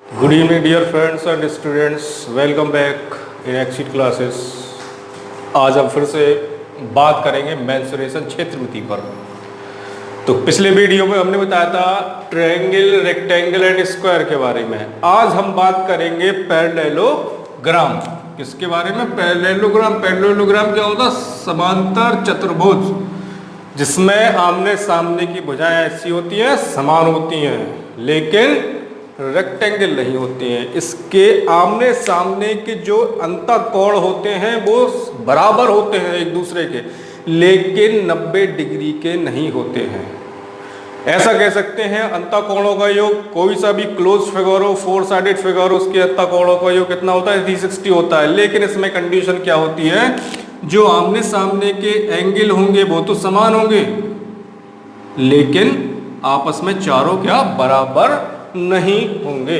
Good evening, dear friends and students. Welcome back in Exit classes. आज हम फिर से बात करेंगे मेंसुरेशन क्षेत्रमिति पर। तो पिछले वीडियो में हमने बताया था ट्रायंगल, रेक्टेंगल एंड स्क्वायर के बारे में। आज हम बात करेंगे पैरेललोग्राम। किसके बारे में? पैरेललोग्राम। पैरेललोग्राम क्या होता? समांतर चतुर्भुज जिसमें आमने सामने की भुजाएं ऐसी होती हैं, समान होती हैं, लेकिन रेक्टेंगल नहीं होते हैं। इसके आमने सामने के जो अंतःकोण होते हैं वो बराबर होते हैं एक दूसरे के, लेकिन 90 डिग्री के नहीं होते हैं। ऐसा कह सकते हैं अंतःकोणों का योग, कोई सा भी क्लोज फिगर हो, 4 साइडेड फिगर हो, उसके अंतःकोणों का योग कितना होता है? 360 होता है। लेकिन इसमें कंडीशन क्या होती है? जो आमने सामने के एंगल होंगे वो तो समान होंगे, लेकिन आपस में चारों क्या बराबर नहीं होंगे।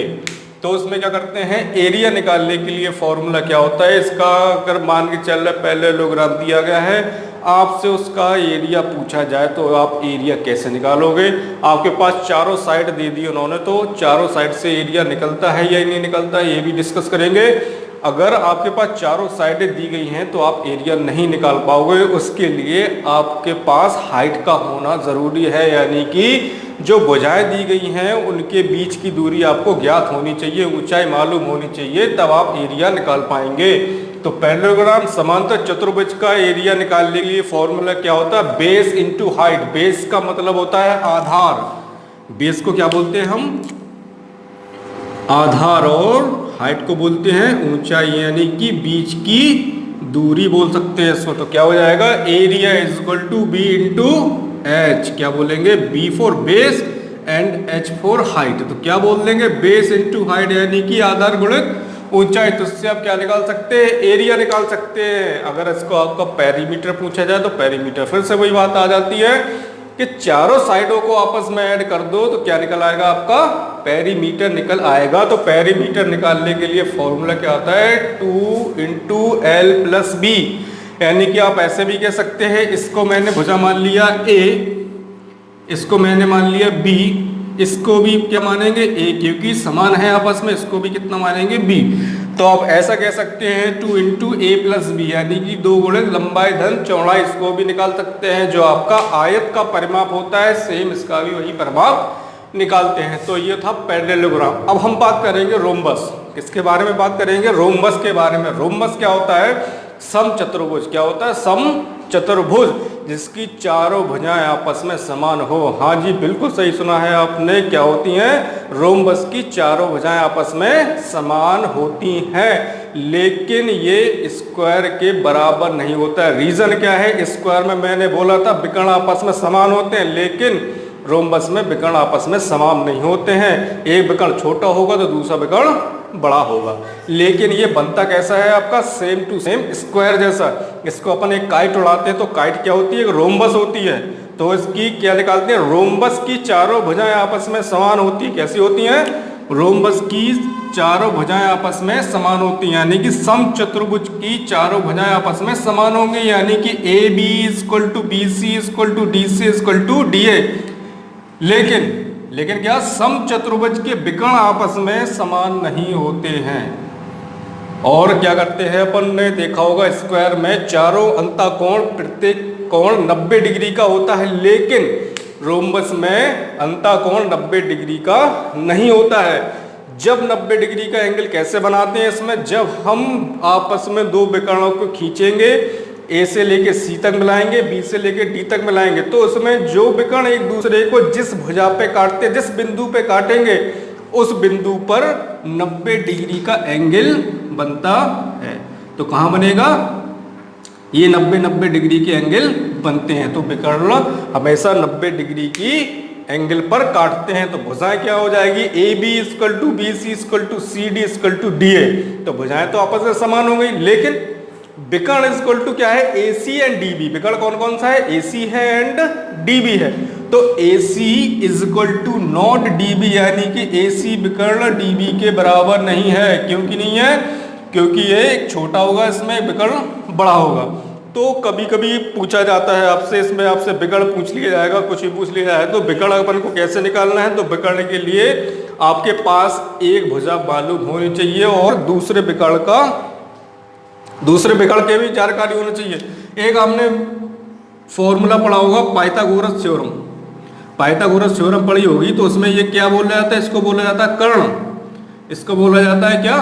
तो उसमें क्या करते हैं? एरिया निकालने के लिए फॉर्मूला क्या होता है इसका? अगर मान के चल रहा है पैरेललोग्राम दिया गया है, आपसे उसका एरिया पूछा जाए तो आप एरिया कैसे निकालोगे? आपके पास चारों साइड दे दी उन्होंने, तो चारों साइड से एरिया निकलता है या नहीं निकलता है ये भी डिस्कस करेंगे। अगर आपके पास चारों साइडें दी गई हैं तो आप एरिया नहीं निकाल पाओगे। उसके लिए आपके पास हाइट का होना जरूरी है, यानी कि जो भुजाएं दी गई हैं उनके बीच की दूरी आपको ज्ञात होनी चाहिए, ऊंचाई मालूम होनी चाहिए, तब आप एरिया निकाल पाएंगे। तो पैरेललोग्राम समांतर चतुर्भुज का एरिया निकालने के लिए फॉर्मूला क्या होता है? Base into height. बेस का मतलब होता है आधार। बेस को क्या बोलते हैं हम? आधार। और हाइट को बोलते हैं ऊंचाई, यानी कि बीच की दूरी बोल सकते हैं इसको। तो क्या हो जाएगा? Area is equal to B into H. क्या बोलेंगे? B for base and H for height. तो क्या बोल देंगे? बेस इंटू हाइट, यानी कि आधार गुणित ऊंचाई। तो इससे आप क्या निकाल सकते हैं? एरिया निकाल सकते हैं। अगर इसको आपका पेरीमीटर पूछा जाए तो पेरीमीटर, फिर से वही बात आ जाती है कि चारों साइडों को आपस में ऐड कर दो तो क्या निकल आएगा? आपका पेरीमीटर निकल आएगा। तो पेरीमीटर निकालने के लिए फॉर्मूला क्या आता है? 2 इंटू एल प्लस बी। यानी कि आप ऐसे भी कह सकते हैं, इसको मैंने भुजा मान लिया ए, इसको मैंने मान लिया बी, इसको भी क्या मानेंगे? ए, क्योंकि समान है आपस में। इसको भी कितना मानेंगे? बी। तो आप ऐसा कह सकते हैं 2 इंटू ए प्लस बी, यानी कि 2 गुणित लंबाई धन चौड़ाई। इसको भी निकाल सकते हैं। जो आपका आयत का परिमाप होता है सेम इसका भी वही परिमाप निकालते हैं। तो ये था पैरेललोग्राम। अब हम बात करेंगे रोम्बस। किसके बारे में बात करेंगे? रोम्बस के बारे में। रोम्बस क्या होता है? समचतुर्भुज। क्या होता है? समचतुर्भुज जिसकी चारों भुजाएं आपस में समान हो। हाँ जी, बिल्कुल सही सुना है आपने। क्या होती हैं? रोम्बस की चारों भुजाएं आपस में समान होती हैं, लेकिन ये स्क्वायर के बराबर नहीं होता है। रीजन क्या है? स्क्वायर में मैंने बोला था विकर्ण आपस में समान होते हैं, लेकिन रोम्बस में विकर्ण आपस में समान नहीं होते हैं। एक विकर्ण छोटा होगा तो दूसरा विकर्ण बड़ा होगा। लेकिन ये बनता कैसा है आपका? सेम टू सेम स्क्वायर जैसा। इसको अपन एक काइट उड़ाते हैं तो काइट क्या होती है? एक रोम्बस होती है। तो इसकी क्या निकालते हैं? रोम्बस की चारों भुजाएं आपस में समान होती है। कैसी होती हैं? रोम्बस की चारों भुजाएं आपस में समान होती हैं, यानी कि समचतुर्भुज की चारों भुजाएं आपस में समान होंगी, यानी कि A B equal to B C equal to D C equal to D A. लेकिन क्या? समचतुर्भुज के विकर्ण आपस में समान नहीं होते हैं। और क्या करते हैं? अपन ने देखा होगा स्क्वायर में चारों अंतःकोण, प्रत्येक कोण 90 डिग्री का होता है, लेकिन रोम्बस में अंतःकोण 90 डिग्री का नहीं होता है। जब 90 डिग्री का एंगल कैसे बनाते हैं इसमें? जब हम आपस में दो विकर्णों को खींचेंगे, ए से लेके सी तक मिलाएंगे, बी से लेके डी तक मिलाएंगे, तो उसमें जो विकर्ण एक दूसरे को जिस भुजा पे काटते, जिस बिंदु पे काटेंगे, उस बिंदु पर 90 डिग्री का एंगल बनता है। तो कहाँ बनेगा? ये 90 डिग्री के एंगल बनते हैं। तो विकर्ण हमेशा 90 डिग्री की एंगल पर काटते हैं। तो भुजाएं क्या हो जाएगी? A B equal to B C equal to C D equal to D A. तो भुजाएं तो आपस में समान हो गई, लेकिन विकर्ण इक्वल टू क्या है? ए सी एंड डी बी। विकर्ण कौन कौन सा है? ए सी है एंड डी बी है। तो A C is equal to not D B, यानी कि ए सी विकर्ण डी बी के बराबर नहीं है। क्योंकि नहीं है? क्योंकि ये एक छोटा होगा, इसमें विकर्ण बड़ा होगा। तो कभी कभी पूछा जाता है आपसे, इसमें आपसे विकर्ण पूछ लिया जाएगा, कुछ भी पूछ लिया जाए तो विकर्ण अपन को कैसे निकालना है। तो विकर्ण के लिए आपके पास एक भुजा मालूम होनी चाहिए और दूसरे विकर्ण के भी जानकारी होनी चाहिए। एक आपने फॉर्मूला पढ़ा होगा पाइथागोरस थ्योरम, पाइथागोरस थ्योरम पढ़ी होगी, तो उसमें ये क्या बोला जाता है, इसको बोला जाता है कर्ण, इसको बोला जाता है क्या,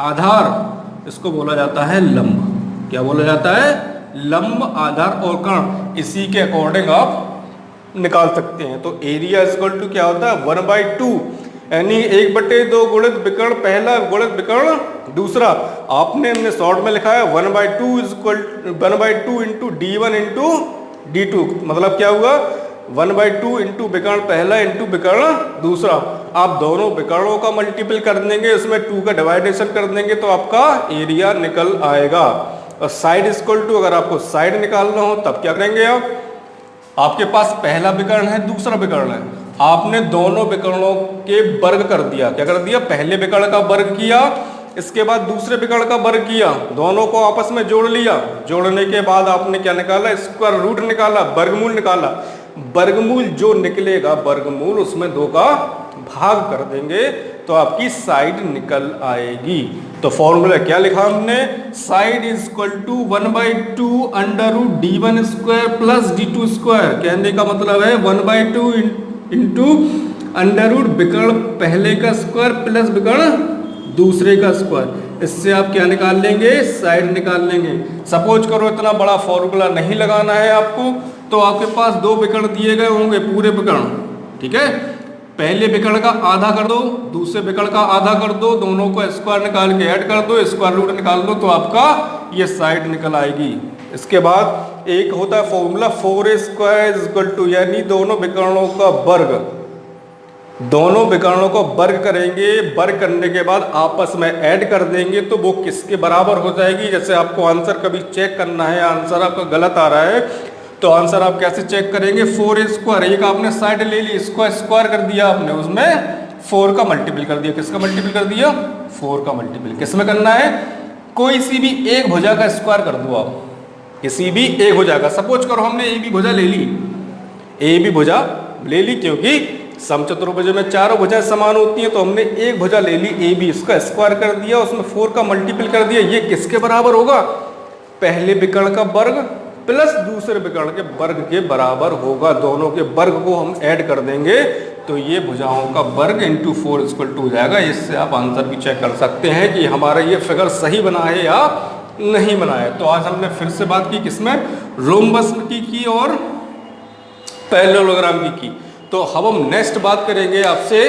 आधार, इसको बोला जाता है लंब। क्या बोला जाता है, लंब, आधार और कर्ण। इसी के अकॉर्डिंग आप निकाल सकते हैं। तो एरिया इक्वल टू क्या होता है 1/2, यानी 1/2 गुणित विकर्ण पहला गुणित विकर्ण दूसरा। आपने हमने शॉर्ट में लिखा है 1/2 इंटू d1 इंटू d2, मतलब क्या हुआ 1/2 इंटू विकर्ण पहला इंटू विकर्ण दूसरा। आप दोनों विकर्णों का मल्टीपल कर देंगे, उसमें 2 का डिवाइडेशन कर देंगे तो आपका एरिया निकल आएगा। और साइड इक्वल टू, अगर आपको साइड निकालना हो तब क्या करेंगे आप, आपके पास पहला विकर्ण है दूसरा विकर्ण है, आपने दोनों विकर्णों के वर्ग कर दिया। क्या कर दिया, पहले विकर्ण का वर्ग किया, इसके बाद दूसरे विकर्ण का वर्ग किया, दोनों को आपस में जोड़ लिया। जोड़ने के बाद आपने क्या निकाला, स्क्वायर रूट निकाला, वर्गमूल निकाला। वर्गमूल जो निकलेगा वर्गमूल, उसमें 2 का भाग कर देंगे तो आपकी साइड निकल आएगी। तो फॉर्मूला क्या लिखा हमने, side is equal to 1/2 under root d1 square plus d2 square. कहने का मतलब है 1/2 इंटू अंडर रूट विकर्ण पहले का स्क्वायर प्लस विकर्ण दूसरे का स्क्वायर। इससे आप क्या निकाल लेंगे, साइड निकाल लेंगे। सपोज करो इतना बड़ा फॉर्मूला नहीं लगाना है आपको, तो आपके पास 2 विकर्ण दिए गए होंगे, पूरे विकर्ण, ठीक है। पहले विकर्ण का आधा कर दो, दूसरे विकर्ण का आधा कर दो, दोनों को स्क्वायर निकाल के ऐड कर दो, स्क्वायर रूट निकाल दो, तो आपका ये साइड निकल आएगी। इसके बाद एक होता है फॉर्मूला 4a² इक्वल टू, यानी दोनों विकर्णों का वर्ग, दोनों विकर्णों को वर्ग करेंगे, वर्ग करने के बाद आपस में ऐड कर देंगे तो वो किसके बराबर हो जाएगी। जैसे आपको आंसर कभी चेक करना है, आंसर आपका गलत आ रहा है तो आंसर आप कैसे चेक करेंगे, 4a², एक आपने साइड ले ली, इसको स्क्वायर कर दिया आपने, उसमें 4 का मल्टीपल कर दिया। किसका मल्टीपल कर दिया, 4 का मल्टीपल। किसमें करना है, कोई सी भी एक भुजा का स्क्वायर कर दो आप, किसी भी एक भुजा का। सपोज करो हमने ए बी भुजा ले ली, ए बी भुजा ले ली, क्योंकि समचतुर्भुज में चारों भुजाएं समान होती हैं, तो हमने एक भुजा ले ली ए बी, इसका स्क्वायर कर दिया, उसमें 4 का मल्टीपल कर दिया। ये किसके बराबर होगा, पहले विकर्ण का वर्ग प्लस दूसरे विकर्ण के वर्ग के बराबर होगा। दोनों के वर्ग को हम ऐड कर देंगे तो ये भुजाओं का वर्ग इंटू 4 इक्वल टू हो जाएगा। इससे आप आंसर भी चेक कर सकते हैं कि हमारा ये फिगर सही बना है या नहीं बना है। तो आज हमने फिर से बात की किसमें, रोम्बस की और पैरेललोग्राम की। तो अब हम नेक्स्ट बात करेंगे आपसे